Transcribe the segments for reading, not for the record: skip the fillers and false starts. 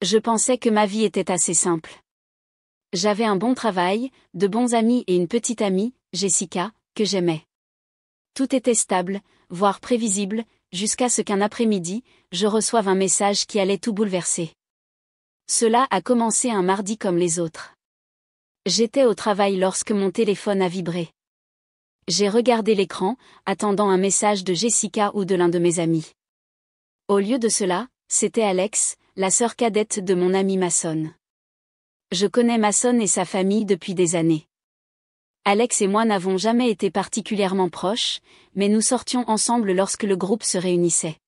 Je pensais que ma vie était assez simple. J'avais un bon travail, de bons amis et une petite amie, Jessica, que j'aimais. Tout était stable, voire prévisible, jusqu'à ce qu'un après-midi, je reçoive un message qui allait tout bouleverser. Cela a commencé un mardi comme les autres. J'étais au travail lorsque mon téléphone a vibré. J'ai regardé l'écran, attendant un message de Jessica ou de l'un de mes amis. Au lieu de cela, c'était Alex, la sœur cadette de mon ami Mason. Je connais Mason et sa famille depuis des années. Alex et moi n'avons jamais été particulièrement proches, mais nous sortions ensemble lorsque le groupe se réunissait.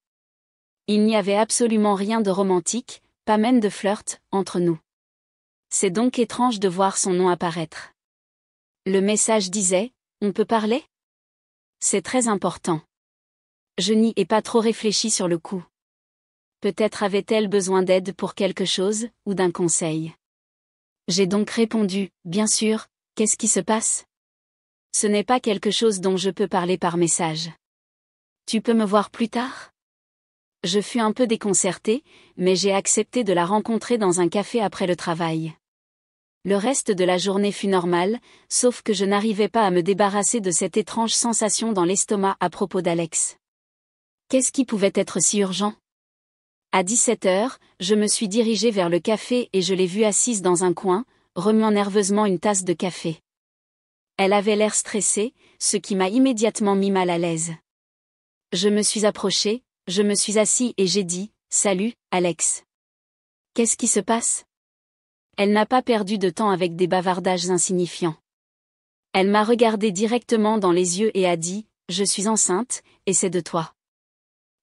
Il n'y avait absolument rien de romantique, pas même de flirt, entre nous. C'est donc étrange de voir son nom apparaître. Le message disait « On peut parler ?» C'est très important. Je n'y ai pas trop réfléchi sur le coup. Peut-être avait-elle besoin d'aide pour quelque chose, ou d'un conseil. J'ai donc répondu, bien sûr, qu'est-ce qui se passe? Ce n'est pas quelque chose dont je peux parler par message. Tu peux me voir plus tard? Je fus un peu déconcertée, mais j'ai accepté de la rencontrer dans un café après le travail. Le reste de la journée fut normal, sauf que je n'arrivais pas à me débarrasser de cette étrange sensation dans l'estomac à propos d'Alex. Qu'est-ce qui pouvait être si urgent? À 17h, je me suis dirigée vers le café et je l'ai vue assise dans un coin, remuant nerveusement une tasse de café. Elle avait l'air stressée, ce qui m'a immédiatement mis mal à l'aise. Je me suis approchée, je me suis assis et j'ai dit « Salut, Alex. Qu'est-ce qui se passe ?» Elle n'a pas perdu de temps avec des bavardages insignifiants. Elle m'a regardé directement dans les yeux et a dit « Je suis enceinte, et c'est de toi. »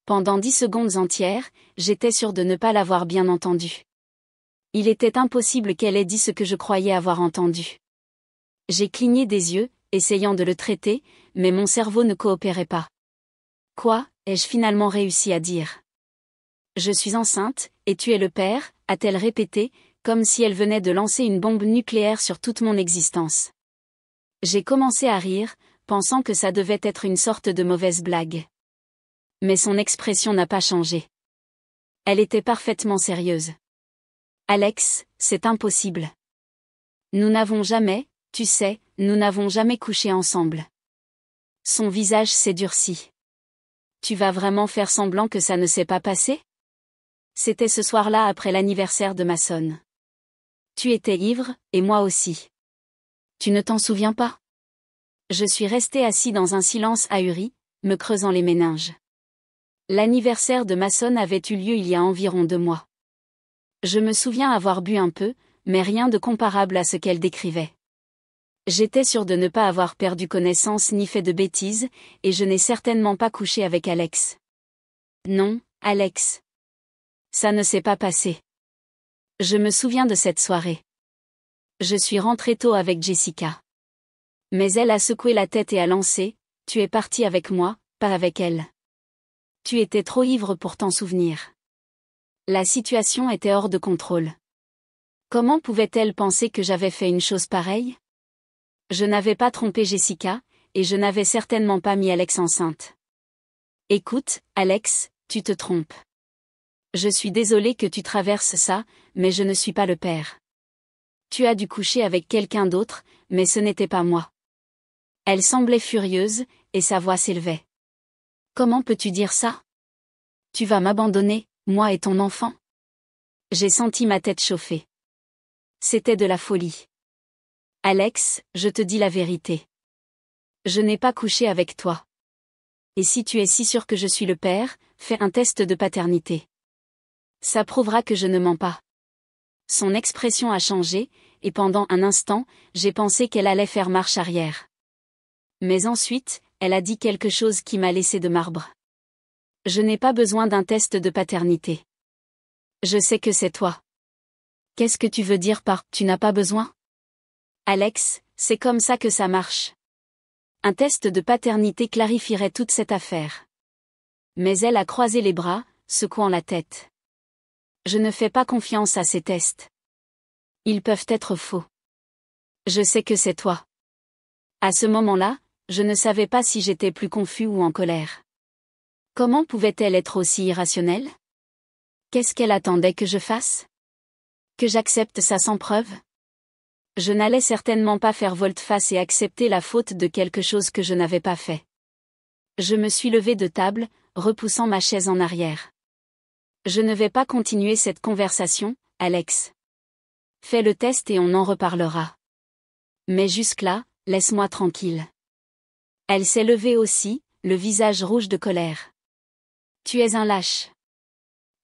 Pendant 10 secondes entières, j'étais sûre de ne pas l'avoir bien entendu. Il était impossible qu'elle ait dit ce que je croyais avoir entendu. J'ai cligné des yeux, essayant de le traiter, mais mon cerveau ne coopérait pas. Quoi, ai-je finalement réussi à dire? Je suis enceinte, et tu es le père, a-t-elle répété, comme si elle venait de lancer une bombe nucléaire sur toute mon existence. J'ai commencé à rire, pensant que ça devait être une sorte de mauvaise blague. Mais son expression n'a pas changé. Elle était parfaitement sérieuse. Alex, c'est impossible. Nous n'avons jamais, tu sais, nous n'avons jamais couché ensemble. Son visage s'est durci. Tu vas vraiment faire semblant que ça ne s'est pas passé? C'était ce soir-là après l'anniversaire de Mason. Tu étais ivre, et moi aussi. Tu ne t'en souviens pas? Je suis resté assis dans un silence ahuri, me creusant les méninges. L'anniversaire de Mason avait eu lieu il y a environ 2 mois. Je me souviens avoir bu un peu, mais rien de comparable à ce qu'elle décrivait. J'étais sûre de ne pas avoir perdu connaissance ni fait de bêtises, et je n'ai certainement pas couché avec Alex. Non, Alex. Ça ne s'est pas passé. Je me souviens de cette soirée. Je suis rentrée tôt avec Jessica. Mais elle a secoué la tête et a lancé « Tu es parti avec moi, pas avec elle. » Tu étais trop ivre pour t'en souvenir. La situation était hors de contrôle. Comment pouvait-elle penser que j'avais fait une chose pareille? Je n'avais pas trompé Jessica, et je n'avais certainement pas mis Alex enceinte. Écoute, Alex, tu te trompes. Je suis désolée que tu traverses ça, mais je ne suis pas le père. Tu as dû coucher avec quelqu'un d'autre, mais ce n'était pas moi. Elle semblait furieuse, et sa voix s'élevait. Comment peux-tu dire ça? Tu vas m'abandonner, moi et ton enfant? J'ai senti ma tête chauffer. C'était de la folie. Alex, je te dis la vérité. Je n'ai pas couché avec toi. Et si tu es si sûr que je suis le père, fais un test de paternité. Ça prouvera que je ne mens pas. Son expression a changé, et pendant un instant, j'ai pensé qu'elle allait faire marche arrière. Mais ensuite, elle a dit quelque chose qui m'a laissé de marbre. Je n'ai pas besoin d'un test de paternité. Je sais que c'est toi. Qu'est-ce que tu veux dire par « tu n'as pas besoin » ? Alex, c'est comme ça que ça marche. Un test de paternité clarifierait toute cette affaire. Mais elle a croisé les bras, secouant la tête. Je ne fais pas confiance à ces tests. Ils peuvent être faux. Je sais que c'est toi. À ce moment-là, je ne savais pas si j'étais plus confus ou en colère. Comment pouvait-elle être aussi irrationnelle? Qu'est-ce qu'elle attendait que je fasse? Que j'accepte ça sans preuve? Je n'allais certainement pas faire volte-face et accepter la faute de quelque chose que je n'avais pas fait. Je me suis levée de table, repoussant ma chaise en arrière. Je ne vais pas continuer cette conversation, Alex. Fais le test et on en reparlera. Mais jusque-là, laisse-moi tranquille. Elle s'est levée aussi, le visage rouge de colère. Tu es un lâche.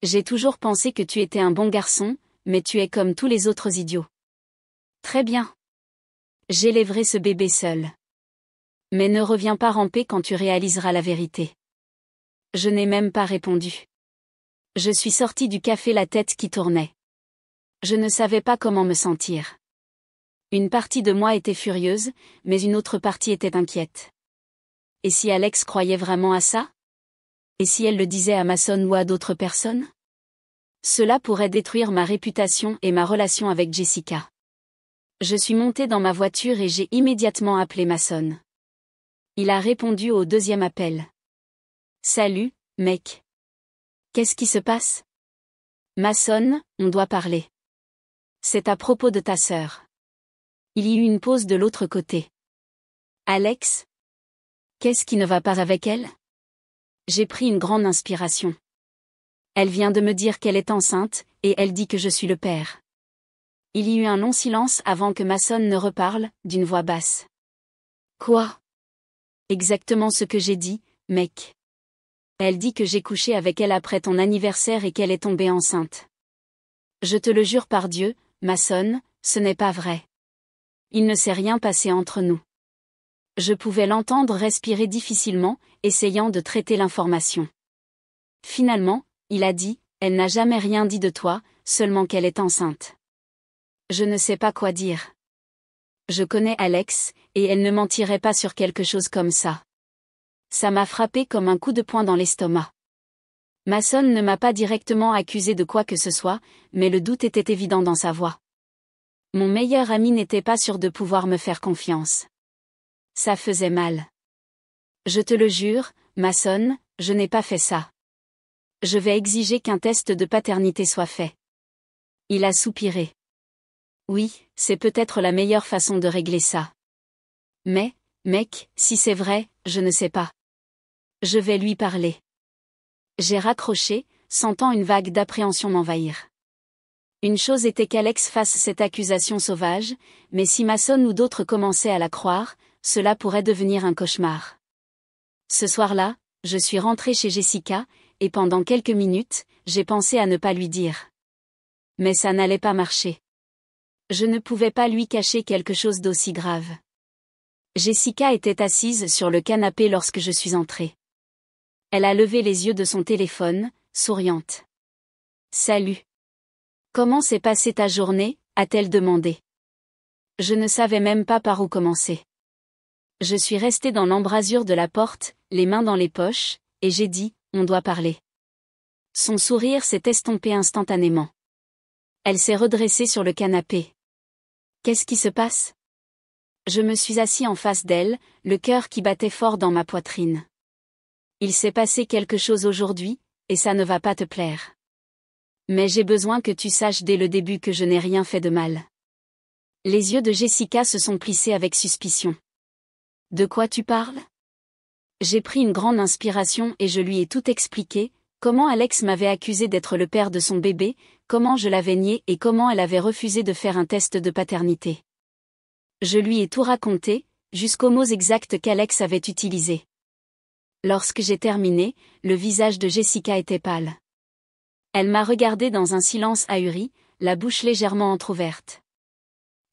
J'ai toujours pensé que tu étais un bon garçon, mais tu es comme tous les autres idiots. Très bien. J'élèverai ce bébé seul. Mais ne reviens pas ramper quand tu réaliseras la vérité. Je n'ai même pas répondu. Je suis sortie du café la tête qui tournait. Je ne savais pas comment me sentir. Une partie de moi était furieuse, mais une autre partie était inquiète. Et si Alex croyait vraiment à ça? Et si elle le disait à Mason ou à d'autres personnes? Cela pourrait détruire ma réputation et ma relation avec Jessica. Je suis montée dans ma voiture et j'ai immédiatement appelé Mason. Il a répondu au deuxième appel. Salut, mec. Qu'est-ce qui se passe? Mason, on doit parler. C'est à propos de ta sœur. Il y eut une pause de l'autre côté. Alex? Qu'est-ce qui ne va pas avec elle? J'ai pris une grande inspiration. Elle vient de me dire qu'elle est enceinte, et elle dit que je suis le père. Il y eut un long silence avant que Mason ne reparle, d'une voix basse. Quoi? Exactement ce que j'ai dit, mec. Elle dit que j'ai couché avec elle après ton anniversaire et qu'elle est tombée enceinte. Je te le jure par Dieu, Mason, ce n'est pas vrai. Il ne s'est rien passé entre nous. Je pouvais l'entendre respirer difficilement, essayant de traiter l'information. Finalement, il a dit, elle n'a jamais rien dit de toi, seulement qu'elle est enceinte. Je ne sais pas quoi dire. Je connais Alex, et elle ne mentirait pas sur quelque chose comme ça. Ça m'a frappé comme un coup de poing dans l'estomac. Mason ne m'a pas directement accusé de quoi que ce soit, mais le doute était évident dans sa voix. Mon meilleur ami n'était pas sûr de pouvoir me faire confiance. Ça faisait mal. Je te le jure, Mason, je n'ai pas fait ça. Je vais exiger qu'un test de paternité soit fait. Il a soupiré. Oui, c'est peut-être la meilleure façon de régler ça. Mais, mec, si c'est vrai, je ne sais pas. Je vais lui parler. J'ai raccroché, sentant une vague d'appréhension m'envahir. Une chose était qu'Alex fasse cette accusation sauvage, mais si Mason ou d'autres commençaient à la croire, cela pourrait devenir un cauchemar. Ce soir-là, je suis rentrée chez Jessica, et pendant quelques minutes, j'ai pensé à ne pas lui dire. Mais ça n'allait pas marcher. Je ne pouvais pas lui cacher quelque chose d'aussi grave. Jessica était assise sur le canapé lorsque je suis entrée. Elle a levé les yeux de son téléphone, souriante. Salut. Comment s'est passée ta journée, a-t-elle demandé. Je ne savais même pas par où commencer. Je suis restée dans l'embrasure de la porte, les mains dans les poches, et j'ai dit, on doit parler. Son sourire s'est estompé instantanément. Elle s'est redressée sur le canapé. Qu'est-ce qui se passe? Je me suis assis en face d'elle, le cœur qui battait fort dans ma poitrine. Il s'est passé quelque chose aujourd'hui, et ça ne va pas te plaire. Mais j'ai besoin que tu saches dès le début que je n'ai rien fait de mal. Les yeux de Jessica se sont plissés avec suspicion. De quoi tu parles? J'ai pris une grande inspiration et je lui ai tout expliqué, comment Alex m'avait accusé d'être le père de son bébé, comment je l'avais nié et comment elle avait refusé de faire un test de paternité. Je lui ai tout raconté, jusqu'aux mots exacts qu'Alex avait utilisés. Lorsque j'ai terminé, le visage de Jessica était pâle. Elle m'a regardé dans un silence ahuri, la bouche légèrement entr'ouverte.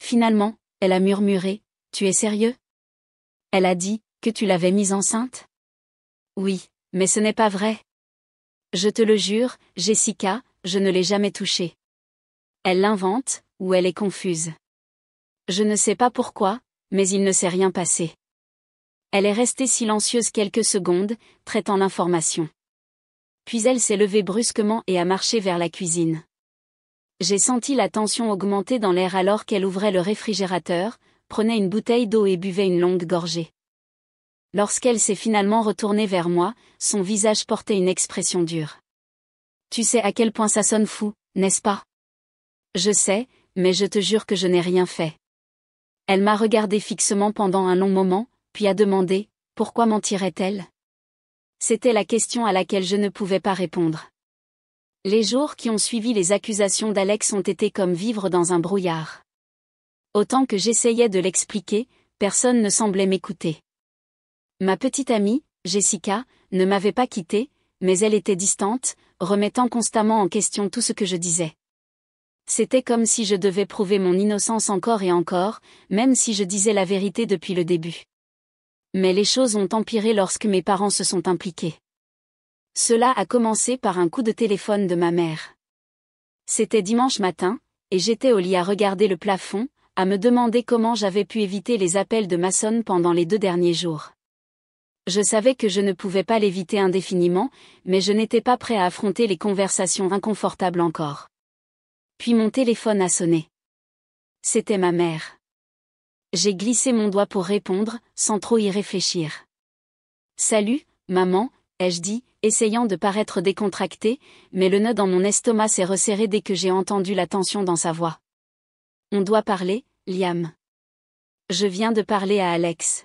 Finalement, elle a murmuré, « Tu es sérieux ?» Elle a dit, « Que tu l'avais mise enceinte ?» Oui, mais ce n'est pas vrai. Je te le jure, Jessica, je ne l'ai jamais touchée. Elle l'invente, ou elle est confuse. Je ne sais pas pourquoi, mais il ne s'est rien passé. Elle est restée silencieuse quelques secondes, traitant l'information. Puis elle s'est levée brusquement et a marché vers la cuisine. J'ai senti la tension augmenter dans l'air alors qu'elle ouvrait le réfrigérateur, prenait une bouteille d'eau et buvait une longue gorgée. Lorsqu'elle s'est finalement retournée vers moi, son visage portait une expression dure. Tu sais à quel point ça sonne fou, n'est-ce pas? Je sais, mais je te jure que je n'ai rien fait. Elle m'a regardé fixement pendant un long moment, puis a demandé, pourquoi mentirait-elle? C'était la question à laquelle je ne pouvais pas répondre. Les jours qui ont suivi les accusations d'Alex ont été comme vivre dans un brouillard. Autant que j'essayais de l'expliquer, personne ne semblait m'écouter. Ma petite amie, Jessica, ne m'avait pas quittée, mais elle était distante, remettant constamment en question tout ce que je disais. C'était comme si je devais prouver mon innocence encore et encore, même si je disais la vérité depuis le début. Mais les choses ont empiré lorsque mes parents se sont impliqués. Cela a commencé par un coup de téléphone de ma mère. C'était dimanche matin, et j'étais au lit à regarder le plafond, à me demander comment j'avais pu éviter les appels de maçonnes pendant les 2 derniers jours. Je savais que je ne pouvais pas l'éviter indéfiniment, mais je n'étais pas prêt à affronter les conversations inconfortables encore. Puis mon téléphone a sonné. C'était ma mère. J'ai glissé mon doigt pour répondre, sans trop y réfléchir. « Salut, maman », ai-je dit, essayant de paraître décontracté, mais le nœud dans mon estomac s'est resserré dès que j'ai entendu la tension dans sa voix. « On doit parler, Liam. Je viens de parler à Alex. »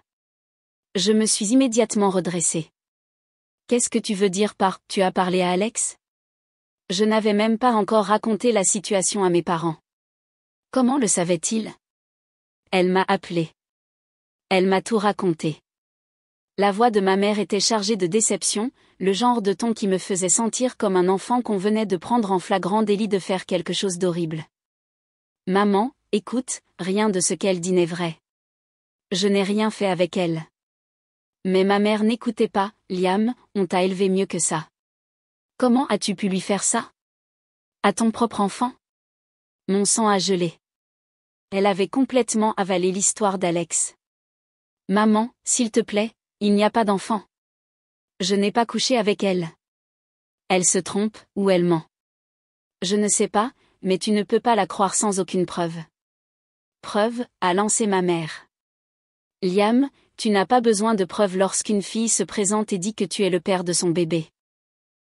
Je me suis immédiatement redressée. « Qu'est-ce que tu veux dire par « tu as parlé à Alex » ? Je n'avais même pas encore raconté la situation à mes parents. Comment le savait-il ? Elle m'a appelé. Elle m'a tout raconté. La voix de ma mère était chargée de déception, le genre de ton qui me faisait sentir comme un enfant qu'on venait de prendre en flagrant délit de faire quelque chose d'horrible. Maman, écoute, rien de ce qu'elle dit n'est vrai. Je n'ai rien fait avec elle. Mais ma mère n'écoutait pas, Liam, on t'a élevé mieux que ça. Comment as-tu pu lui faire ça? À ton propre enfant? Mon sang a gelé. Elle avait complètement avalé l'histoire d'Alex. Maman, s'il te plaît, il n'y a pas d'enfant. Je n'ai pas couché avec elle. Elle se trompe, ou elle ment. Je ne sais pas, mais tu ne peux pas la croire sans aucune preuve. Preuve, a lancé ma mère. Liam, tu n'as pas besoin de preuves lorsqu'une fille se présente et dit que tu es le père de son bébé.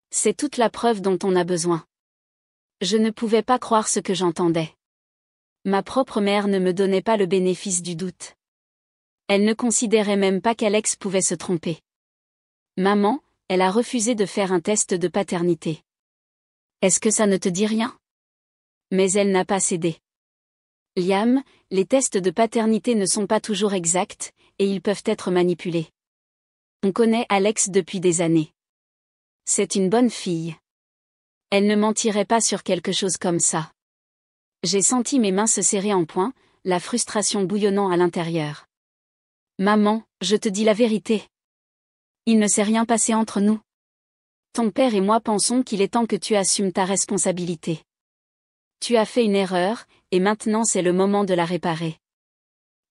C'est toute la preuve dont on a besoin. Je ne pouvais pas croire ce que j'entendais. Ma propre mère ne me donnait pas le bénéfice du doute. Elle ne considérait même pas qu'Alex pouvait se tromper. Maman, elle a refusé de faire un test de paternité. Est-ce que ça ne te dit rien? Mais elle n'a pas cédé. Liam, les tests de paternité ne sont pas toujours exacts, et ils peuvent être manipulés. On connaît Alex depuis des années. C'est une bonne fille. Elle ne mentirait pas sur quelque chose comme ça. J'ai senti mes mains se serrer en poing, la frustration bouillonnant à l'intérieur. Maman, je te dis la vérité. Il ne s'est rien passé entre nous. Ton père et moi pensons qu'il est temps que tu assumes ta responsabilité. Tu as fait une erreur, et maintenant c'est le moment de la réparer.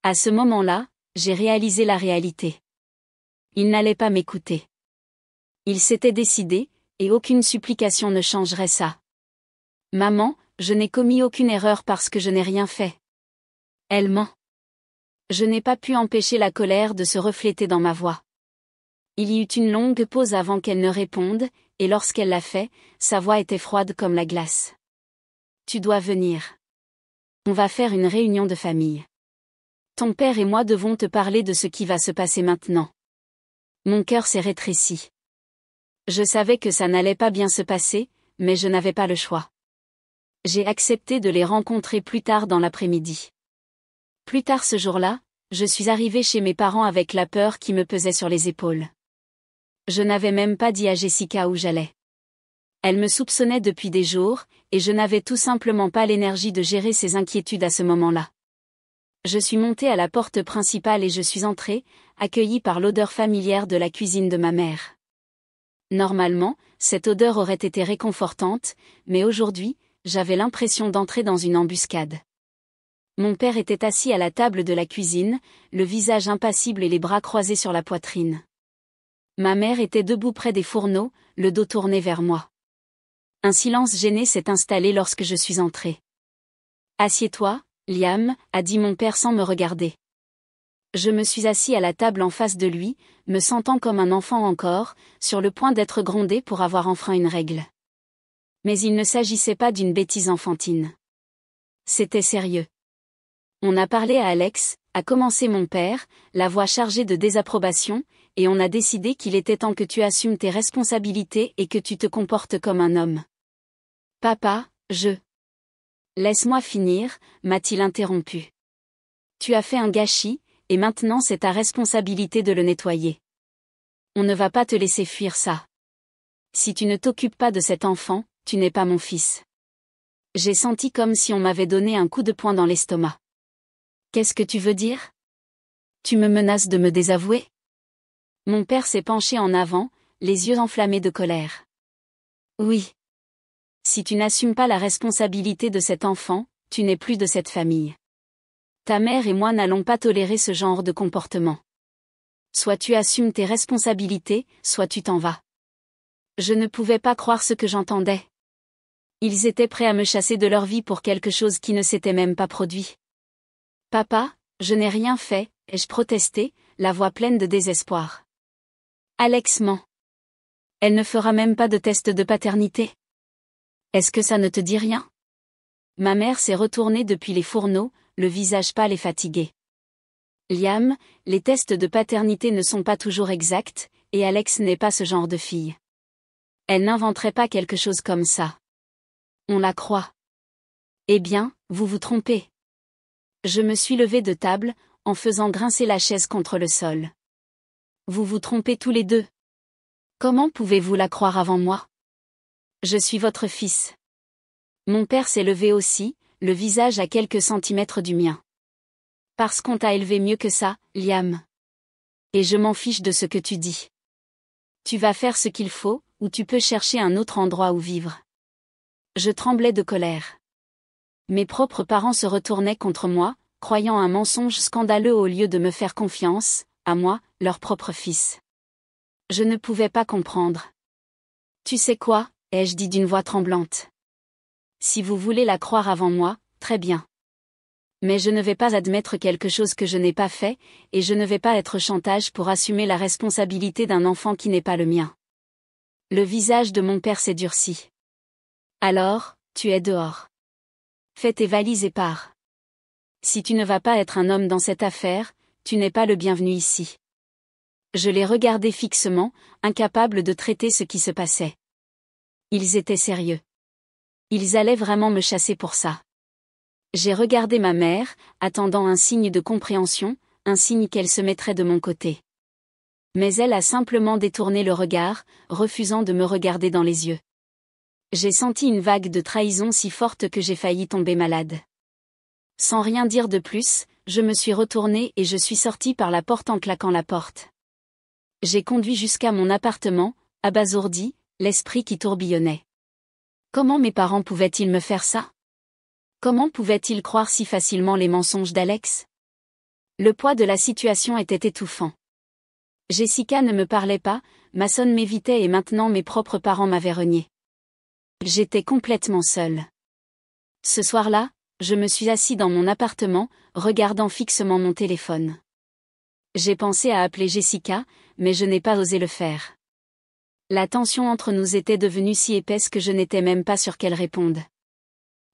À ce moment-là, j'ai réalisé la réalité. Il n'allait pas m'écouter. Il s'était décidé, et aucune supplication ne changerait ça. Maman, je n'ai commis aucune erreur parce que je n'ai rien fait. Elle ment. Je n'ai pas pu empêcher la colère de se refléter dans ma voix. Il y eut une longue pause avant qu'elle ne réponde, et lorsqu'elle l'a fait, sa voix était froide comme la glace. Tu dois venir. On va faire une réunion de famille. Ton père et moi devons te parler de ce qui va se passer maintenant. Mon cœur s'est rétréci. Je savais que ça n'allait pas bien se passer, mais je n'avais pas le choix. J'ai accepté de les rencontrer plus tard dans l'après-midi. Plus tard ce jour-là, je suis arrivée chez mes parents avec la peur qui me pesait sur les épaules. Je n'avais même pas dit à Jessica où j'allais. Elle me soupçonnait depuis des jours, et je n'avais tout simplement pas l'énergie de gérer ses inquiétudes à ce moment-là. Je suis montée à la porte principale et je suis entrée, accueillie par l'odeur familière de la cuisine de ma mère. Normalement, cette odeur aurait été réconfortante, mais aujourd'hui, j'avais l'impression d'entrer dans une embuscade. Mon père était assis à la table de la cuisine, le visage impassible et les bras croisés sur la poitrine. Ma mère était debout près des fourneaux, le dos tourné vers moi. Un silence gêné s'est installé lorsque je suis entrée. « Assieds-toi, Liam », a dit mon père sans me regarder. Je me suis assis à la table en face de lui, me sentant comme un enfant encore, sur le point d'être grondé pour avoir enfreint une règle. Mais il ne s'agissait pas d'une bêtise enfantine. C'était sérieux. On a parlé à Alex, a commencé mon père, la voix chargée de désapprobation, et on a décidé qu'il était temps que tu assumes tes responsabilités et que tu te comportes comme un homme. Papa, Laisse-moi finir, m'a-t-il interrompu. Tu as fait un gâchis, et maintenant c'est ta responsabilité de le nettoyer. On ne va pas te laisser fuir ça. Si tu ne t'occupes pas de cet enfant, tu n'es pas mon fils. J'ai senti comme si on m'avait donné un coup de poing dans l'estomac. Qu'est-ce que tu veux dire? Tu me menaces de me désavouer? Mon père s'est penché en avant, les yeux enflammés de colère. Oui. Si tu n'assumes pas la responsabilité de cet enfant, tu n'es plus de cette famille. Ta mère et moi n'allons pas tolérer ce genre de comportement. Soit tu assumes tes responsabilités, soit tu t'en vas. Je ne pouvais pas croire ce que j'entendais. Ils étaient prêts à me chasser de leur vie pour quelque chose qui ne s'était même pas produit. Papa, je n'ai rien fait, ai-je protesté, la voix pleine de désespoir. Alex ment. Elle ne fera même pas de test de paternité. Est-ce que ça ne te dit rien? Ma mère s'est retournée depuis les fourneaux, le visage pâle et fatigué. Liam, les tests de paternité ne sont pas toujours exacts, et Alex n'est pas ce genre de fille. Elle n'inventerait pas quelque chose comme ça. On la croit. Eh bien, vous vous trompez. Je me suis levée de table, en faisant grincer la chaise contre le sol. Vous vous trompez tous les deux. Comment pouvez-vous la croire avant moi? Je suis votre fils. Mon père s'est levé aussi, le visage à quelques centimètres du mien. Parce qu'on t'a élevé mieux que ça, Liam. Et je m'en fiche de ce que tu dis. Tu vas faire ce qu'il faut, ou tu peux chercher un autre endroit où vivre. Je tremblais de colère. Mes propres parents se retournaient contre moi, croyant un mensonge scandaleux au lieu de me faire confiance, à moi, leur propre fils. Je ne pouvais pas comprendre. Tu sais quoi, ai-je dit d'une voix tremblante. Si vous voulez la croire avant moi, très bien. Mais je ne vais pas admettre quelque chose que je n'ai pas fait, et je ne vais pas être chantage pour assumer la responsabilité d'un enfant qui n'est pas le mien. Le visage de mon père s'est durci. Alors, tu es dehors. Fais tes valises et pars. Si tu ne vas pas être un homme dans cette affaire, tu n'es pas le bienvenu ici. Je les regardais fixement, incapable de traiter ce qui se passait. Ils étaient sérieux. Ils allaient vraiment me chasser pour ça. J'ai regardé ma mère, attendant un signe de compréhension, un signe qu'elle se mettrait de mon côté. Mais elle a simplement détourné le regard, refusant de me regarder dans les yeux. J'ai senti une vague de trahison si forte que j'ai failli tomber malade. Sans rien dire de plus, je me suis retournée et je suis sortie par la porte en claquant la porte. J'ai conduit jusqu'à mon appartement, abasourdi, l'esprit qui tourbillonnait. Comment mes parents pouvaient-ils me faire ça? Comment pouvaient-ils croire si facilement les mensonges d'Alex? Le poids de la situation était étouffant. Jessica ne me parlait pas, Mason m'évitait et maintenant mes propres parents m'avaient renié. J'étais complètement seule. Ce soir-là, je me suis assis dans mon appartement, regardant fixement mon téléphone. J'ai pensé à appeler Jessica, mais je n'ai pas osé le faire. La tension entre nous était devenue si épaisse que je n'étais même pas sûre qu'elle réponde.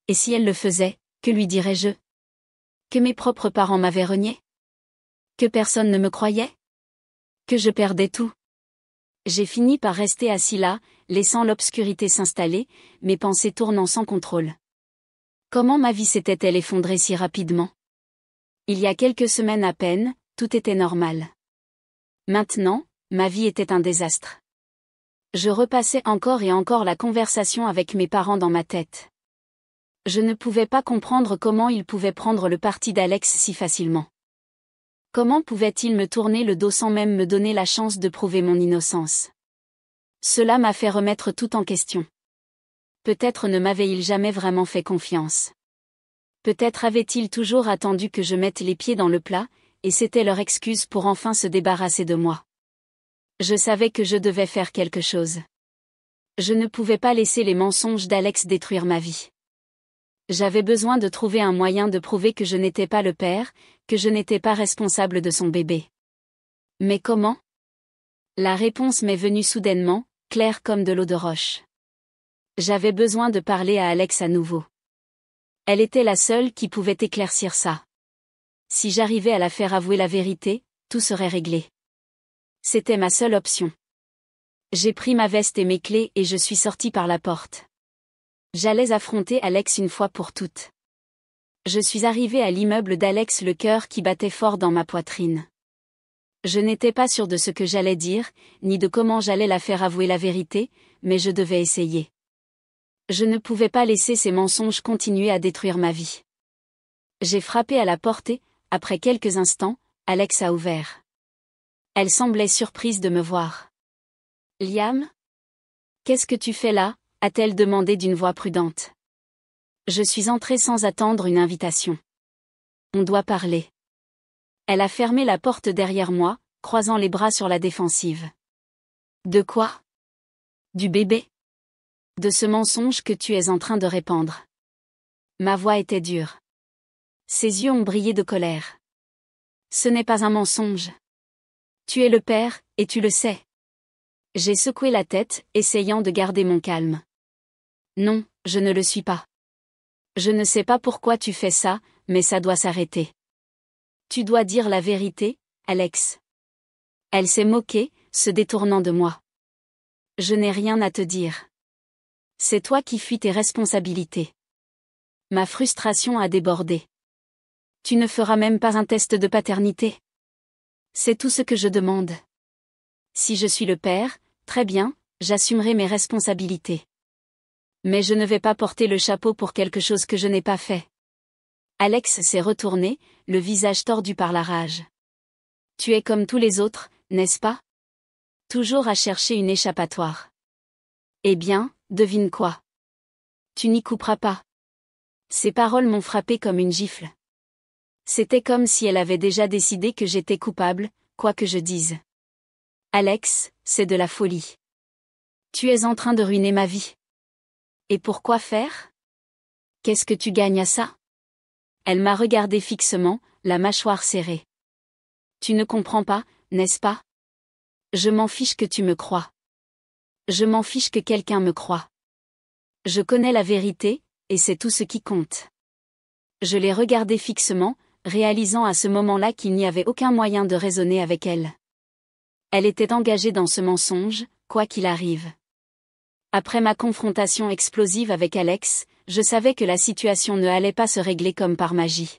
Et si elle le faisait, que lui dirais-je? Que mes propres parents m'avaient renié? Que personne ne me croyait? Que je perdais tout? J'ai fini par rester assis là, laissant l'obscurité s'installer, mes pensées tournant sans contrôle. Comment ma vie s'était-elle effondrée si rapidement? Il y a quelques semaines à peine, tout était normal. Maintenant, ma vie était un désastre. Je repassais encore et encore la conversation avec mes parents dans ma tête. Je ne pouvais pas comprendre comment ils pouvaient prendre le parti d'Alex si facilement. Comment pouvaient-ils me tourner le dos sans même me donner la chance de prouver mon innocence? Cela m'a fait remettre tout en question. Peut-être ne m'avaient-ils jamais vraiment fait confiance. Peut-être avaient-ils toujours attendu que je mette les pieds dans le plat, et c'était leur excuse pour enfin se débarrasser de moi. Je savais que je devais faire quelque chose. Je ne pouvais pas laisser les mensonges d'Alex détruire ma vie. J'avais besoin de trouver un moyen de prouver que je n'étais pas le père, que je n'étais pas responsable de son bébé. Mais comment? La réponse m'est venue soudainement, claire comme de l'eau de roche. J'avais besoin de parler à Alex à nouveau. Elle était la seule qui pouvait éclaircir ça. Si j'arrivais à la faire avouer la vérité, tout serait réglé. C'était ma seule option. J'ai pris ma veste et mes clés et je suis sortie par la porte. J'allais affronter Alex une fois pour toutes. Je suis arrivée à l'immeuble d'Alex, le cœur qui battait fort dans ma poitrine. Je n'étais pas sûre de ce que j'allais dire, ni de comment j'allais la faire avouer la vérité, mais je devais essayer. Je ne pouvais pas laisser ces mensonges continuer à détruire ma vie. J'ai frappé à la porte et, après quelques instants, Alex a ouvert. Elle semblait surprise de me voir. « Liam ? Qu'est-ce que tu fais là ?» a-t-elle demandé d'une voix prudente. Je suis entrée sans attendre une invitation. On doit parler. Elle a fermé la porte derrière moi, croisant les bras sur la défensive. De quoi ? Du bébé ? De ce mensonge que tu es en train de répandre. Ma voix était dure. Ses yeux ont brillé de colère. Ce n'est pas un mensonge. Tu es le père, et tu le sais. J'ai secoué la tête, essayant de garder mon calme. Non, je ne le suis pas. Je ne sais pas pourquoi tu fais ça, mais ça doit s'arrêter. Tu dois dire la vérité, Alex. Elle s'est moquée, se détournant de moi. Je n'ai rien à te dire. C'est toi qui fuis tes responsabilités. Ma frustration a débordé. Tu ne feras même pas un test de paternité. C'est tout ce que je demande. Si je suis le père, très bien, j'assumerai mes responsabilités. Mais je ne vais pas porter le chapeau pour quelque chose que je n'ai pas fait. Alex s'est retourné, le visage tordu par la rage. Tu es comme tous les autres, n'est-ce pas ? Toujours à chercher une échappatoire. Eh bien, devine quoi ? Tu n'y couperas pas. Ces paroles m'ont frappé comme une gifle. C'était comme si elle avait déjà décidé que j'étais coupable, quoi que je dise. Alex, c'est de la folie. Tu es en train de ruiner ma vie. Et pourquoi faire ? Qu'est-ce que tu gagnes à ça ? Elle m'a regardé fixement, la mâchoire serrée. Tu ne comprends pas, n'est-ce pas ? Je m'en fiche que tu me crois. Je m'en fiche que quelqu'un me croie. Je connais la vérité, et c'est tout ce qui compte. Je l'ai regardée fixement, réalisant à ce moment-là qu'il n'y avait aucun moyen de raisonner avec elle. Elle était engagée dans ce mensonge, quoi qu'il arrive. Après ma confrontation explosive avec Alex, je savais que la situation ne allait pas se régler comme par magie.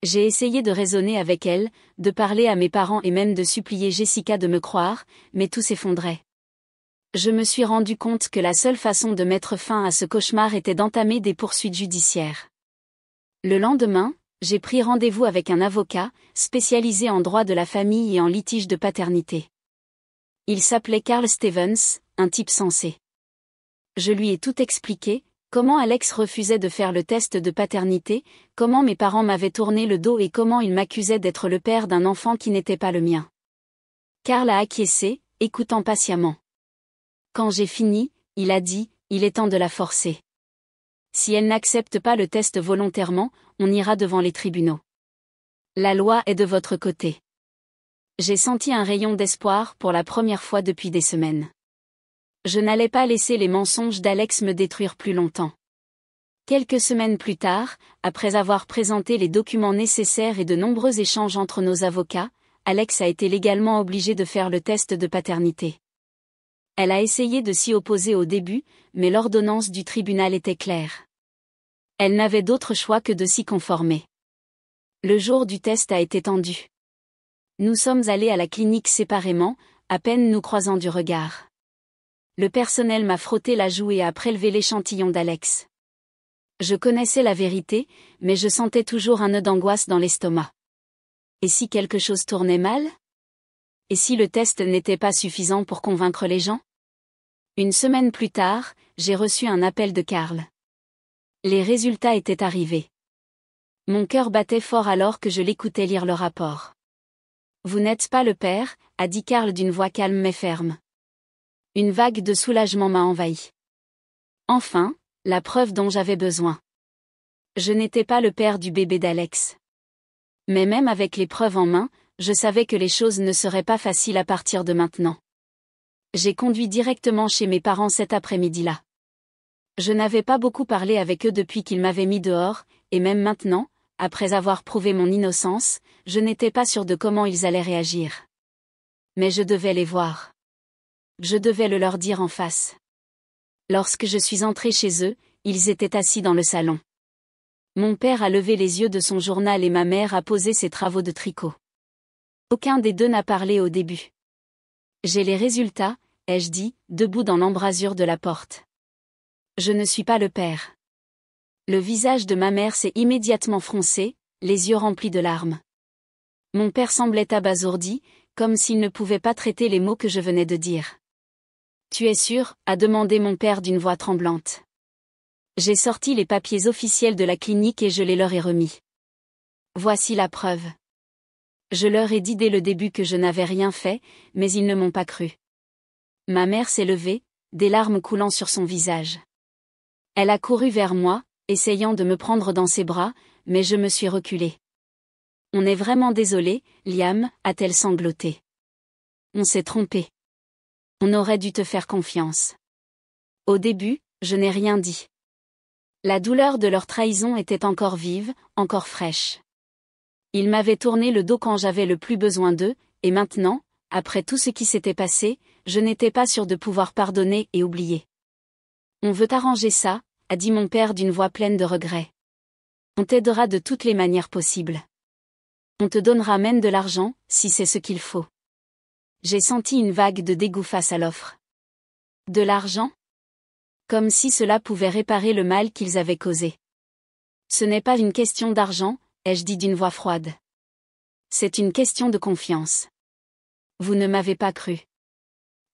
J'ai essayé de raisonner avec elle, de parler à mes parents et même de supplier Jessica de me croire, mais tout s'effondrait. Je me suis rendu compte que la seule façon de mettre fin à ce cauchemar était d'entamer des poursuites judiciaires. Le lendemain, j'ai pris rendez-vous avec un avocat, spécialisé en droit de la famille et en litige de paternité. Il s'appelait Carl Stevens, un type sensé. Je lui ai tout expliqué, comment Alex refusait de faire le test de paternité, comment mes parents m'avaient tourné le dos et comment ils m'accusaient d'être le père d'un enfant qui n'était pas le mien. Carl a acquiescé, écoutant patiemment. Quand j'ai fini, il a dit, il est temps de la forcer. Si elle n'accepte pas le test volontairement, on ira devant les tribunaux. La loi est de votre côté. J'ai senti un rayon d'espoir pour la première fois depuis des semaines. Je n'allais pas laisser les mensonges d'Alex me détruire plus longtemps. Quelques semaines plus tard, après avoir présenté les documents nécessaires et de nombreux échanges entre nos avocats, Alex a été légalement obligé de faire le test de paternité. Elle a essayé de s'y opposer au début, mais l'ordonnance du tribunal était claire. Elle n'avait d'autre choix que de s'y conformer. Le jour du test a été tendu. Nous sommes allés à la clinique séparément, à peine nous croisant du regard. Le personnel m'a frotté la joue et a prélevé l'échantillon d'Alex. Je connaissais la vérité, mais je sentais toujours un nœud d'angoisse dans l'estomac. Et si quelque chose tournait mal ? Et si le test n'était pas suffisant pour convaincre les gens ? Une semaine plus tard, j'ai reçu un appel de Carl. Les résultats étaient arrivés. Mon cœur battait fort alors que je l'écoutais lire le rapport. « Vous n'êtes pas le père », a dit Carl d'une voix calme mais ferme. Une vague de soulagement m'a envahi. Enfin, la preuve dont j'avais besoin. Je n'étais pas le père du bébé d'Alex. Mais même avec les preuves en main, je savais que les choses ne seraient pas faciles à partir de maintenant. J'ai conduit directement chez mes parents cet après-midi-là. Je n'avais pas beaucoup parlé avec eux depuis qu'ils m'avaient mis dehors, et même maintenant, après avoir prouvé mon innocence, je n'étais pas sûre de comment ils allaient réagir. Mais je devais les voir. Je devais le leur dire en face. Lorsque je suis entrée chez eux, ils étaient assis dans le salon. Mon père a levé les yeux de son journal et ma mère a posé ses travaux de tricot. Aucun des deux n'a parlé au début. J'ai les résultats, ai-je dit, debout dans l'embrasure de la porte. Je ne suis pas le père. Le visage de ma mère s'est immédiatement froncé, les yeux remplis de larmes. Mon père semblait abasourdi, comme s'il ne pouvait pas traiter les mots que je venais de dire. Tu es sûr, a demandé mon père d'une voix tremblante. J'ai sorti les papiers officiels de la clinique et je les leur ai remis. Voici la preuve. Je leur ai dit dès le début que je n'avais rien fait, mais ils ne m'ont pas cru. Ma mère s'est levée, des larmes coulant sur son visage. Elle a couru vers moi, essayant de me prendre dans ses bras, mais je me suis reculée. On est vraiment désolé, Liam, a-t-elle sangloté. On s'est trompé. On aurait dû te faire confiance. Au début, je n'ai rien dit. La douleur de leur trahison était encore vive, encore fraîche. Ils m'avaient tourné le dos quand j'avais le plus besoin d'eux, et maintenant, après tout ce qui s'était passé, je n'étais pas sûre de pouvoir pardonner et oublier. On veut arranger ça, a dit mon père d'une voix pleine de regret. On t'aidera de toutes les manières possibles. On te donnera même de l'argent, si c'est ce qu'il faut. J'ai senti une vague de dégoût face à l'offre. De l'argent ? Comme si cela pouvait réparer le mal qu'ils avaient causé. Ce n'est pas une question d'argent, ai-je dit d'une voix froide. C'est une question de confiance. Vous ne m'avez pas cru.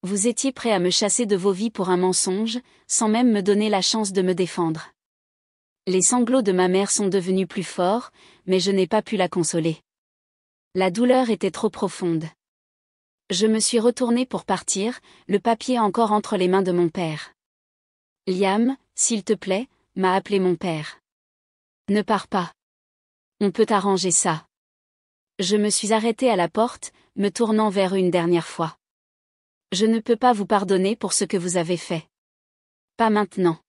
Vous étiez prêt à me chasser de vos vies pour un mensonge, sans même me donner la chance de me défendre. Les sanglots de ma mère sont devenus plus forts, mais je n'ai pas pu la consoler. La douleur était trop profonde. Je me suis retournée pour partir, le papier encore entre les mains de mon père. Liam, s'il te plaît, m'a appelé mon père. Ne pars pas. On peut arranger ça. Je me suis arrêtée à la porte, me tournant vers eux une dernière fois. Je ne peux pas vous pardonner pour ce que vous avez fait. Pas maintenant.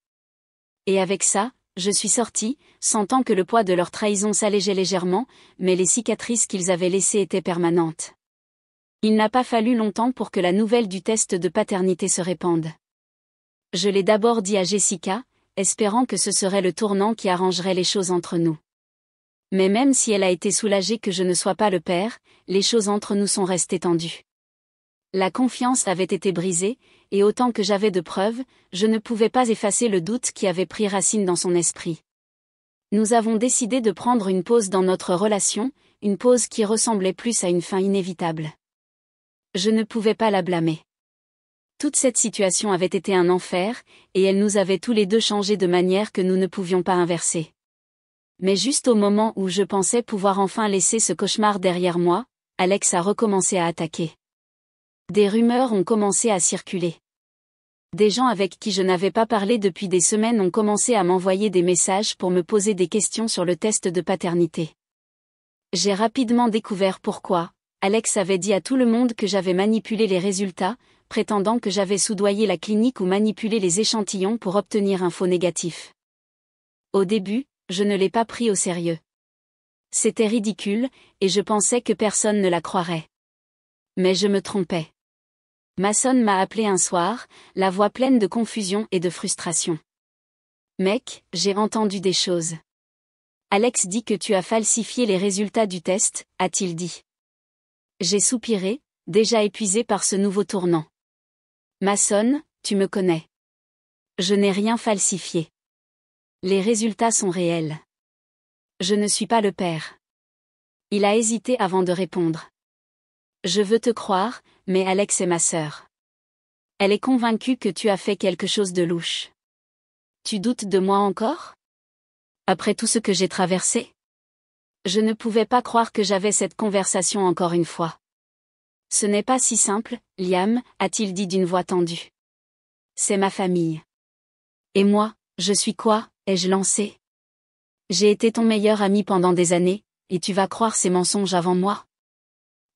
Et avec ça, je suis sortie, sentant que le poids de leur trahison s'allégeait légèrement, mais les cicatrices qu'ils avaient laissées étaient permanentes. Il n'a pas fallu longtemps pour que la nouvelle du test de paternité se répande. Je l'ai d'abord dit à Jessica, espérant que ce serait le tournant qui arrangerait les choses entre nous. Mais même si elle a été soulagée que je ne sois pas le père, les choses entre nous sont restées tendues. La confiance avait été brisée, et autant que j'avais de preuves, je ne pouvais pas effacer le doute qui avait pris racine dans son esprit. Nous avons décidé de prendre une pause dans notre relation, une pause qui ressemblait plus à une fin inévitable. Je ne pouvais pas la blâmer. Toute cette situation avait été un enfer, et elle nous avait tous les deux changé de manière que nous ne pouvions pas inverser. Mais juste au moment où je pensais pouvoir enfin laisser ce cauchemar derrière moi, Alex a recommencé à attaquer. Des rumeurs ont commencé à circuler. Des gens avec qui je n'avais pas parlé depuis des semaines ont commencé à m'envoyer des messages pour me poser des questions sur le test de paternité. J'ai rapidement découvert pourquoi. Alex avait dit à tout le monde que j'avais manipulé les résultats, prétendant que j'avais soudoyé la clinique ou manipulé les échantillons pour obtenir un faux négatif. Au début, je ne l'ai pas pris au sérieux. C'était ridicule, et je pensais que personne ne la croirait. Mais je me trompais. Mason m'a appelé un soir, la voix pleine de confusion et de frustration. Mec, j'ai entendu des choses. Alex dit que tu as falsifié les résultats du test, a-t-il dit. J'ai soupiré, déjà épuisé par ce nouveau tournant. Mason, tu me connais. Je n'ai rien falsifié. Les résultats sont réels. Je ne suis pas le père. Il a hésité avant de répondre. Je veux te croire, mais Alex est ma sœur. Elle est convaincue que tu as fait quelque chose de louche. Tu doutes de moi encore ? Après tout ce que j'ai traversé ? Je ne pouvais pas croire que j'avais cette conversation encore une fois. Ce n'est pas si simple, Liam, a-t-il dit d'une voix tendue. C'est ma famille. Et moi, je suis quoi, ai-je lancé ? J'ai été ton meilleur ami pendant des années, et tu vas croire ces mensonges avant moi ?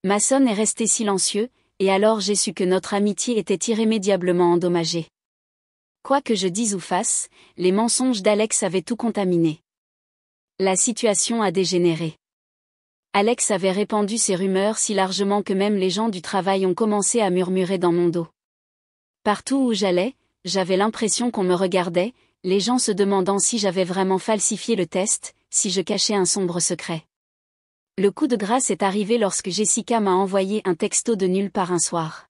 Mason est resté silencieux, et alors j'ai su que notre amitié était irrémédiablement endommagée. Quoi que je dise ou fasse, les mensonges d'Alex avaient tout contaminé. La situation a dégénéré. Alex avait répandu ses rumeurs si largement que même les gens du travail ont commencé à murmurer dans mon dos. Partout où j'allais, j'avais l'impression qu'on me regardait, les gens se demandant si j'avais vraiment falsifié le test, si je cachais un sombre secret. Le coup de grâce est arrivé lorsque Jessica m'a envoyé un texto de nulle part un soir.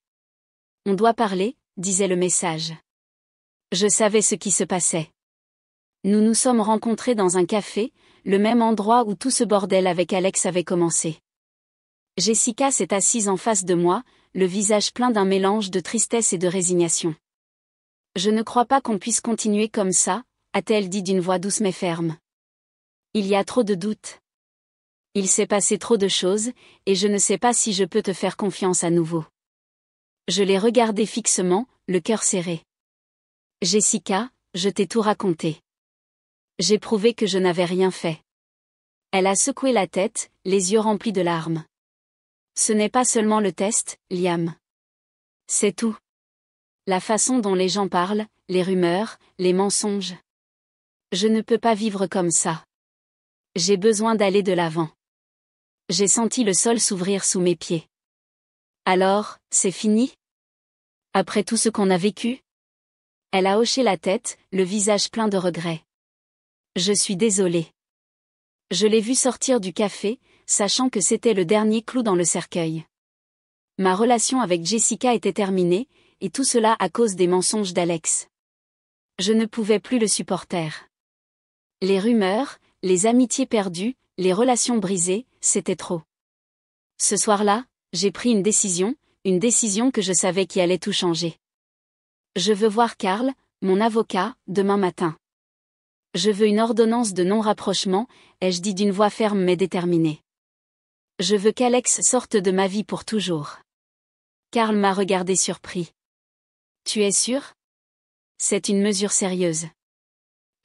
On doit parler, disait le message. Je savais ce qui se passait. Nous nous sommes rencontrés dans un café, le même endroit où tout ce bordel avec Alex avait commencé. Jessica s'est assise en face de moi, le visage plein d'un mélange de tristesse et de résignation. Je ne crois pas qu'on puisse continuer comme ça, a-t-elle dit d'une voix douce mais ferme. Il y a trop de doutes. Il s'est passé trop de choses, et je ne sais pas si je peux te faire confiance à nouveau. Je l'ai regardée fixement, le cœur serré. Jessica, je t'ai tout raconté. J'ai prouvé que je n'avais rien fait. Elle a secoué la tête, les yeux remplis de larmes. Ce n'est pas seulement le test, Liam. C'est tout. La façon dont les gens parlent, les rumeurs, les mensonges. Je ne peux pas vivre comme ça. J'ai besoin d'aller de l'avant. J'ai senti le sol s'ouvrir sous mes pieds. Alors, c'est fini? Après tout ce qu'on a vécu? Elle a hoché la tête, le visage plein de regrets. Je suis désolée. Je l'ai vue sortir du café, sachant que c'était le dernier clou dans le cercueil. Ma relation avec Jessica était terminée, et tout cela à cause des mensonges d'Alex. Je ne pouvais plus le supporter. Les rumeurs, les amitiés perdues, les relations brisées, c'était trop. Ce soir-là, j'ai pris une décision que je savais qui allait tout changer. Je veux voir Karl, mon avocat, demain matin. Je veux une ordonnance de non-rapprochement, ai-je dit d'une voix ferme mais déterminée. Je veux qu'Alex sorte de ma vie pour toujours. Karl m'a regardé surpris. Tu es sûr? C'est une mesure sérieuse.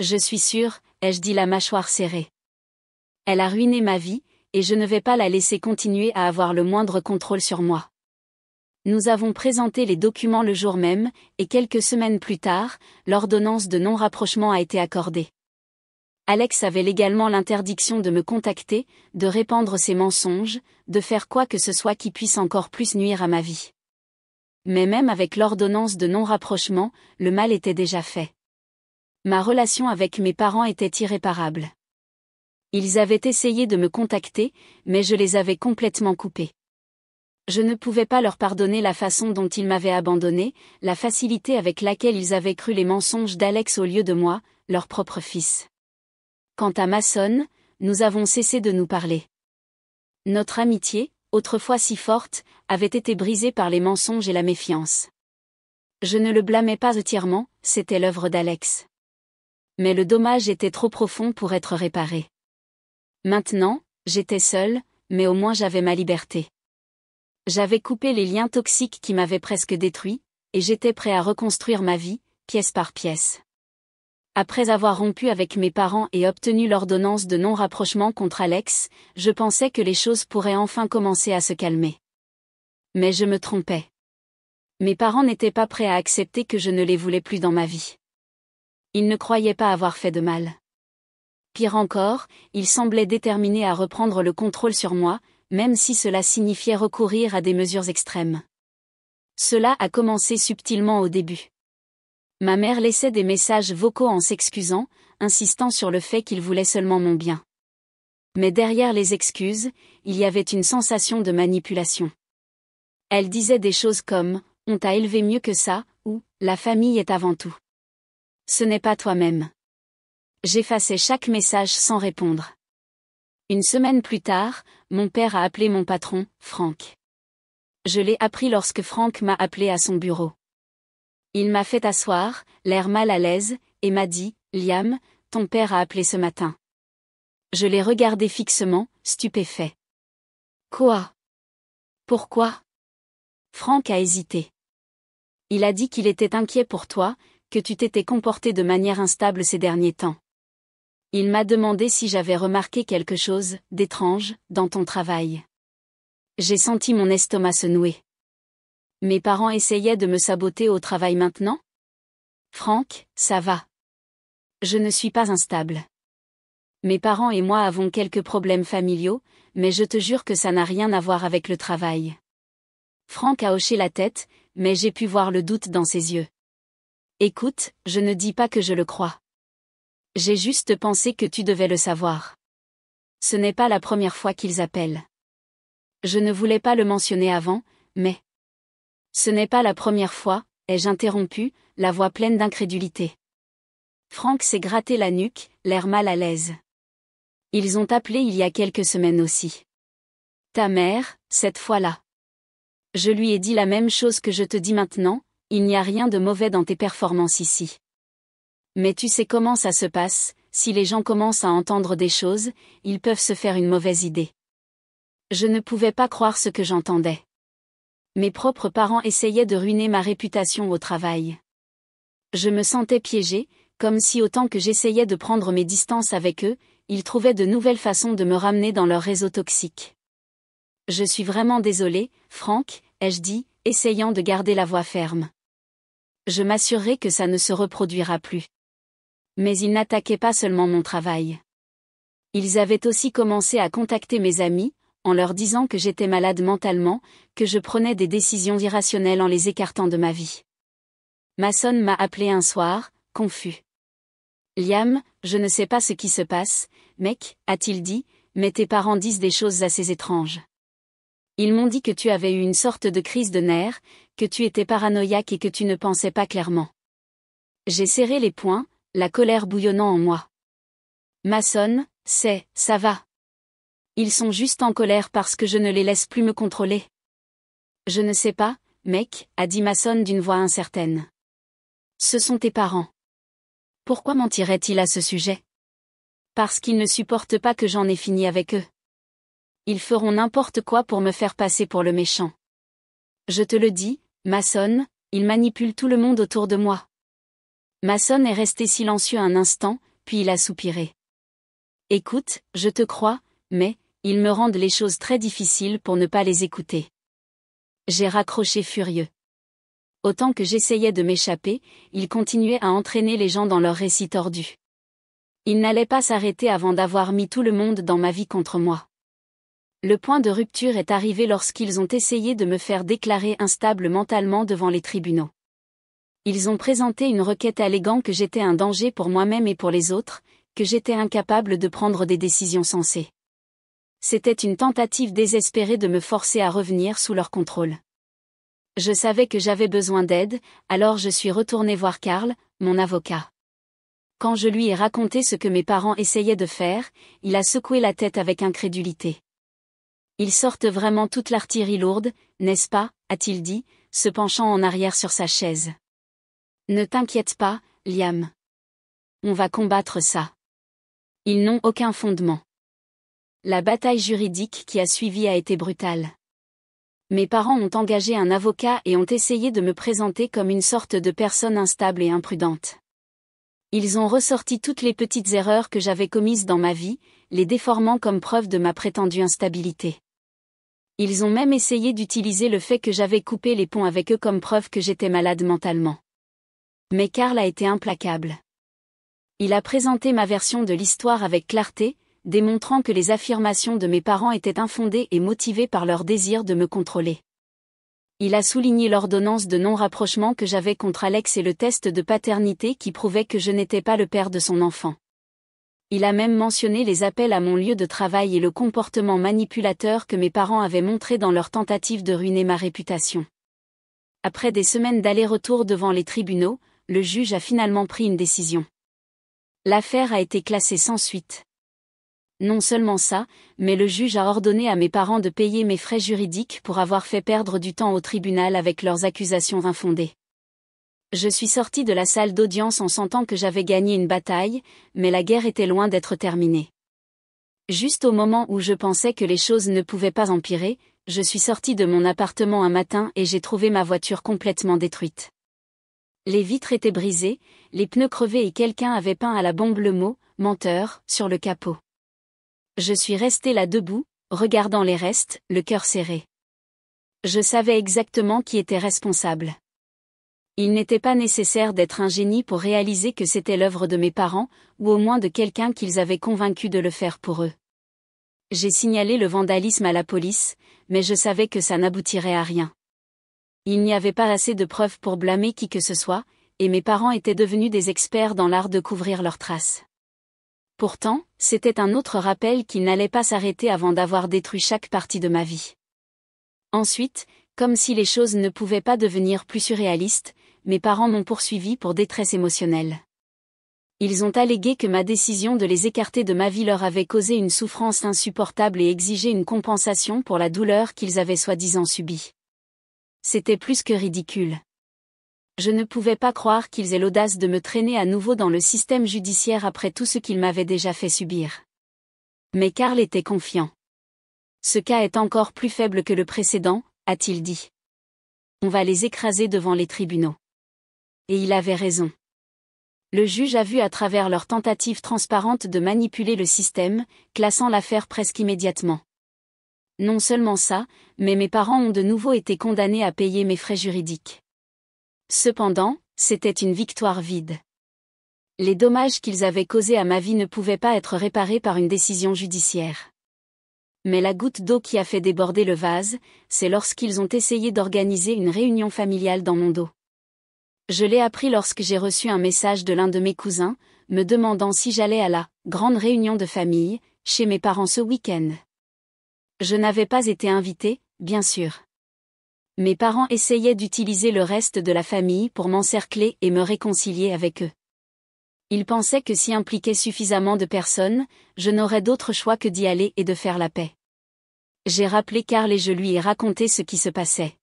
Je suis sûre, ai-je dit la mâchoire serrée. Elle a ruiné ma vie, et je ne vais pas la laisser continuer à avoir le moindre contrôle sur moi. Nous avons présenté les documents le jour même, et quelques semaines plus tard, l'ordonnance de non-rapprochement a été accordée. Alex avait légalement l'interdiction de me contacter, de répandre ses mensonges, de faire quoi que ce soit qui puisse encore plus nuire à ma vie. Mais même avec l'ordonnance de non-rapprochement, le mal était déjà fait. Ma relation avec mes parents était irréparable. Ils avaient essayé de me contacter, mais je les avais complètement coupés. Je ne pouvais pas leur pardonner la façon dont ils m'avaient abandonné, la facilité avec laquelle ils avaient cru les mensonges d'Alex au lieu de moi, leur propre fils. Quant à Mason, nous avons cessé de nous parler. Notre amitié, autrefois si forte, avait été brisée par les mensonges et la méfiance. Je ne le blâmais pas entièrement, c'était l'œuvre d'Alex. Mais le dommage était trop profond pour être réparé. Maintenant, j'étais seule, mais au moins j'avais ma liberté. J'avais coupé les liens toxiques qui m'avaient presque détruit, et j'étais prêt à reconstruire ma vie, pièce par pièce. Après avoir rompu avec mes parents et obtenu l'ordonnance de non-rapprochement contre Alex, je pensais que les choses pourraient enfin commencer à se calmer. Mais je me trompais. Mes parents n'étaient pas prêts à accepter que je ne les voulais plus dans ma vie. Ils ne croyaient pas avoir fait de mal. Pire encore, ils semblaient déterminés à reprendre le contrôle sur moi, même si cela signifiait recourir à des mesures extrêmes. Cela a commencé subtilement au début. Ma mère laissait des messages vocaux en s'excusant, insistant sur le fait qu'ils voulaient seulement mon bien. Mais derrière les excuses, il y avait une sensation de manipulation. Elle disait des choses comme « on t'a élevé mieux que ça » ou « la famille est avant tout ». Ce n'est pas toi-même. J'effaçais chaque message sans répondre. Une semaine plus tard, mon père a appelé mon patron, Frank. Je l'ai appris lorsque Frank m'a appelé à son bureau. Il m'a fait asseoir, l'air mal à l'aise, et m'a dit « Liam, ton père a appelé ce matin ». Je l'ai regardé fixement, stupéfait. « Quoi? Pourquoi ?» Frank a hésité. Il a dit qu'il était inquiet pour toi, que tu t'étais comporté de manière instable ces derniers temps. Il m'a demandé si j'avais remarqué quelque chose d'étrange dans ton travail. J'ai senti mon estomac se nouer. Mes parents essayaient de me saboter au travail maintenant? Franck, ça va. Je ne suis pas instable. Mes parents et moi avons quelques problèmes familiaux, mais je te jure que ça n'a rien à voir avec le travail. Franck a hoché la tête, mais j'ai pu voir le doute dans ses yeux. Écoute, je ne dis pas que je le crois. J'ai juste pensé que tu devais le savoir. Ce n'est pas la première fois qu'ils appellent. Je ne voulais pas le mentionner avant, mais... Ce n'est pas la première fois, ai-je interrompu, la voix pleine d'incrédulité. Franck s'est gratté la nuque, l'air mal à l'aise. Ils ont appelé il y a quelques semaines aussi. Ta mère, cette fois-là. Je lui ai dit la même chose que je te dis maintenant, il n'y a rien de mauvais dans tes performances ici. Mais tu sais comment ça se passe, si les gens commencent à entendre des choses, ils peuvent se faire une mauvaise idée. Je ne pouvais pas croire ce que j'entendais. Mes propres parents essayaient de ruiner ma réputation au travail. Je me sentais piégée, comme si autant que j'essayais de prendre mes distances avec eux, ils trouvaient de nouvelles façons de me ramener dans leur réseau toxique. Je suis vraiment désolée, Franck, ai-je dit, essayant de garder la voix ferme. Je m'assurerai que ça ne se reproduira plus. Mais ils n'attaquaient pas seulement mon travail. Ils avaient aussi commencé à contacter mes amis, en leur disant que j'étais malade mentalement, que je prenais des décisions irrationnelles en les écartant de ma vie. Mason m'a appelé un soir, confus. Liam, je ne sais pas ce qui se passe, mec, a-t-il dit, mais tes parents disent des choses assez étranges. Ils m'ont dit que tu avais eu une sorte de crise de nerfs, que tu étais paranoïaque et que tu ne pensais pas clairement. J'ai serré les poings, la colère bouillonnant en moi. Mason, ça va. Ils sont juste en colère parce que je ne les laisse plus me contrôler. Je ne sais pas, mec, a dit Mason d'une voix incertaine. Ce sont tes parents. Pourquoi mentirait-il à ce sujet? Parce qu'ils ne supportent pas que j'en ai fini avec eux. Ils feront n'importe quoi pour me faire passer pour le méchant. Je te le dis, Mason, ils manipulent tout le monde autour de moi. Mason est resté silencieux un instant, puis il a soupiré. Écoute, je te crois, mais, ils me rendent les choses très difficiles pour ne pas les écouter. J'ai raccroché furieux. Autant que j'essayais de m'échapper, ils continuaient à entraîner les gens dans leurs récits tordus. Ils n'allaient pas s'arrêter avant d'avoir mis tout le monde dans ma vie contre moi. Le point de rupture est arrivé lorsqu'ils ont essayé de me faire déclarer instable mentalement devant les tribunaux. Ils ont présenté une requête alléguant que j'étais un danger pour moi-même et pour les autres, que j'étais incapable de prendre des décisions sensées. C'était une tentative désespérée de me forcer à revenir sous leur contrôle. Je savais que j'avais besoin d'aide, alors je suis retournée voir Karl, mon avocat. Quand je lui ai raconté ce que mes parents essayaient de faire, il a secoué la tête avec incrédulité. Ils sortent vraiment toute l'artillerie lourde, n'est-ce pas, a-t-il dit, se penchant en arrière sur sa chaise. Ne t'inquiète pas, Liam. On va combattre ça. Ils n'ont aucun fondement. La bataille juridique qui a suivi a été brutale. Mes parents ont engagé un avocat et ont essayé de me présenter comme une sorte de personne instable et imprudente. Ils ont ressorti toutes les petites erreurs que j'avais commises dans ma vie, les déformant comme preuve de ma prétendue instabilité. Ils ont même essayé d'utiliser le fait que j'avais coupé les ponts avec eux comme preuve que j'étais malade mentalement. Mais Karl a été implacable. Il a présenté ma version de l'histoire avec clarté, démontrant que les affirmations de mes parents étaient infondées et motivées par leur désir de me contrôler. Il a souligné l'ordonnance de non-rapprochement que j'avais contre Alex et le test de paternité qui prouvait que je n'étais pas le père de son enfant. Il a même mentionné les appels à mon lieu de travail et le comportement manipulateur que mes parents avaient montré dans leur tentative de ruiner ma réputation. Après des semaines d'aller-retour devant les tribunaux, le juge a finalement pris une décision. L'affaire a été classée sans suite. Non seulement ça, mais le juge a ordonné à mes parents de payer mes frais juridiques pour avoir fait perdre du temps au tribunal avec leurs accusations infondées. Je suis sortie de la salle d'audience en sentant que j'avais gagné une bataille, mais la guerre était loin d'être terminée. Juste au moment où je pensais que les choses ne pouvaient pas empirer, je suis sortie de mon appartement un matin et j'ai trouvé ma voiture complètement détruite. Les vitres étaient brisées, les pneus crevés et quelqu'un avait peint à la bombe le mot « menteur » sur le capot. Je suis restée là debout, regardant les restes, le cœur serré. Je savais exactement qui était responsable. Il n'était pas nécessaire d'être un génie pour réaliser que c'était l'œuvre de mes parents, ou au moins de quelqu'un qu'ils avaient convaincu de le faire pour eux. J'ai signalé le vandalisme à la police, mais je savais que ça n'aboutirait à rien. Il n'y avait pas assez de preuves pour blâmer qui que ce soit, et mes parents étaient devenus des experts dans l'art de couvrir leurs traces. Pourtant, c'était un autre rappel qu'ils n'allaient pas s'arrêter avant d'avoir détruit chaque partie de ma vie. Ensuite, comme si les choses ne pouvaient pas devenir plus surréalistes, mes parents m'ont poursuivi pour détresse émotionnelle. Ils ont allégué que ma décision de les écarter de ma vie leur avait causé une souffrance insupportable et exigé une compensation pour la douleur qu'ils avaient soi-disant subie. C'était plus que ridicule. Je ne pouvais pas croire qu'ils aient l'audace de me traîner à nouveau dans le système judiciaire après tout ce qu'ils m'avaient déjà fait subir. Mais Karl était confiant. Ce cas est encore plus faible que le précédent, a-t-il dit. On va les écraser devant les tribunaux. Et il avait raison. Le juge a vu à travers leur tentative transparente de manipuler le système, classant l'affaire presque immédiatement. Non seulement ça, mais mes parents ont de nouveau été condamnés à payer mes frais juridiques. Cependant, c'était une victoire vide. Les dommages qu'ils avaient causés à ma vie ne pouvaient pas être réparés par une décision judiciaire. Mais la goutte d'eau qui a fait déborder le vase, c'est lorsqu'ils ont essayé d'organiser une réunion familiale dans mon dos. Je l'ai appris lorsque j'ai reçu un message de l'un de mes cousins, me demandant si j'allais à la grande réunion de famille, chez mes parents ce week-end. Je n'avais pas été invitée, bien sûr. Mes parents essayaient d'utiliser le reste de la famille pour m'encercler et me réconcilier avec eux. Ils pensaient que s'y impliquait suffisamment de personnes, je n'aurais d'autre choix que d'y aller et de faire la paix. J'ai rappelé Karl et je lui ai raconté ce qui se passait.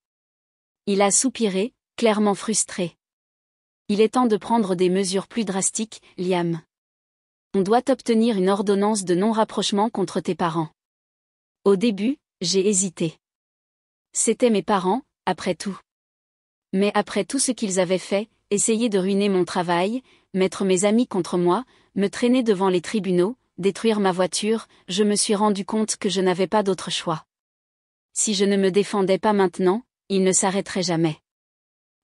Il a soupiré, clairement frustré. Il est temps de prendre des mesures plus drastiques, Liam. On doit obtenir une ordonnance de non-rapprochement contre tes parents. Au début, j'ai hésité. C'étaient mes parents, après tout. Mais après tout ce qu'ils avaient fait, essayer de ruiner mon travail, mettre mes amis contre moi, me traîner devant les tribunaux, détruire ma voiture, je me suis rendu compte que je n'avais pas d'autre choix. Si je ne me défendais pas maintenant, ils ne s'arrêteraient jamais.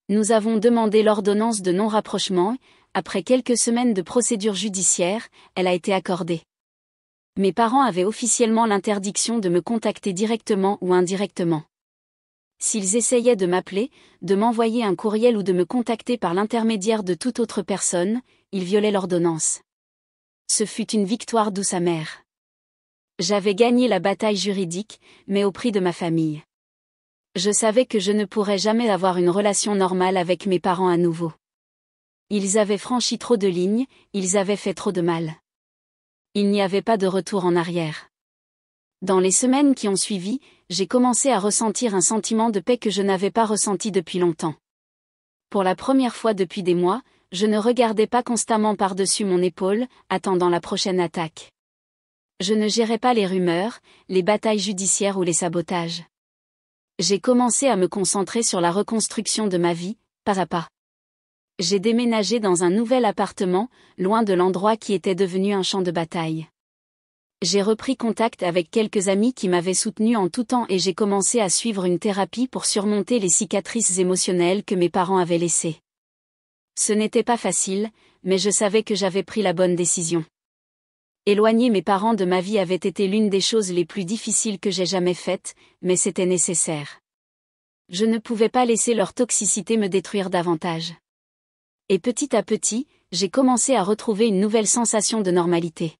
Nous avons demandé l'ordonnance de non-rapprochement, après quelques semaines de procédure judiciaire, elle a été accordée. Mes parents avaient officiellement l'interdiction de me contacter directement ou indirectement. S'ils essayaient de m'appeler, de m'envoyer un courriel ou de me contacter par l'intermédiaire de toute autre personne, ils violaient l'ordonnance. Ce fut une victoire douce amère. J'avais gagné la bataille juridique, mais au prix de ma famille. Je savais que je ne pourrais jamais avoir une relation normale avec mes parents à nouveau. Ils avaient franchi trop de lignes, ils avaient fait trop de mal. Il n'y avait pas de retour en arrière. Dans les semaines qui ont suivi, j'ai commencé à ressentir un sentiment de paix que je n'avais pas ressenti depuis longtemps. Pour la première fois depuis des mois, je ne regardais pas constamment par-dessus mon épaule, attendant la prochaine attaque. Je ne gérais pas les rumeurs, les batailles judiciaires ou les sabotages. J'ai commencé à me concentrer sur la reconstruction de ma vie, pas à pas. J'ai déménagé dans un nouvel appartement, loin de l'endroit qui était devenu un champ de bataille. J'ai repris contact avec quelques amis qui m'avaient soutenu en tout temps et j'ai commencé à suivre une thérapie pour surmonter les cicatrices émotionnelles que mes parents avaient laissées. Ce n'était pas facile, mais je savais que j'avais pris la bonne décision. Éloigner mes parents de ma vie avait été l'une des choses les plus difficiles que j'ai jamais faites, mais c'était nécessaire. Je ne pouvais pas laisser leur toxicité me détruire davantage. Et petit à petit, j'ai commencé à retrouver une nouvelle sensation de normalité.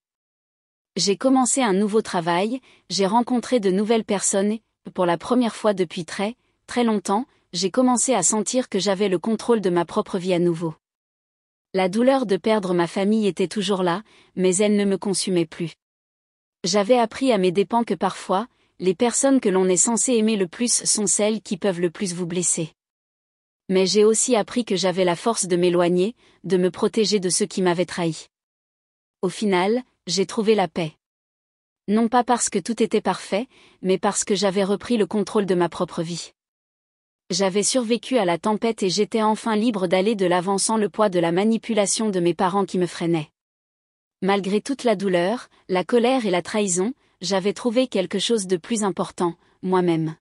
J'ai commencé un nouveau travail, j'ai rencontré de nouvelles personnes et, pour la première fois depuis très, très longtemps, j'ai commencé à sentir que j'avais le contrôle de ma propre vie à nouveau. La douleur de perdre ma famille était toujours là, mais elle ne me consumait plus. J'avais appris à mes dépens que parfois, les personnes que l'on est censé aimer le plus sont celles qui peuvent le plus vous blesser. Mais j'ai aussi appris que j'avais la force de m'éloigner, de me protéger de ceux qui m'avaient trahi. Au final, j'ai trouvé la paix. Non pas parce que tout était parfait, mais parce que j'avais repris le contrôle de ma propre vie. J'avais survécu à la tempête et j'étais enfin libre d'aller de l'avant sans le poids de la manipulation de mes parents qui me freinaient. Malgré toute la douleur, la colère et la trahison, j'avais trouvé quelque chose de plus important, moi-même.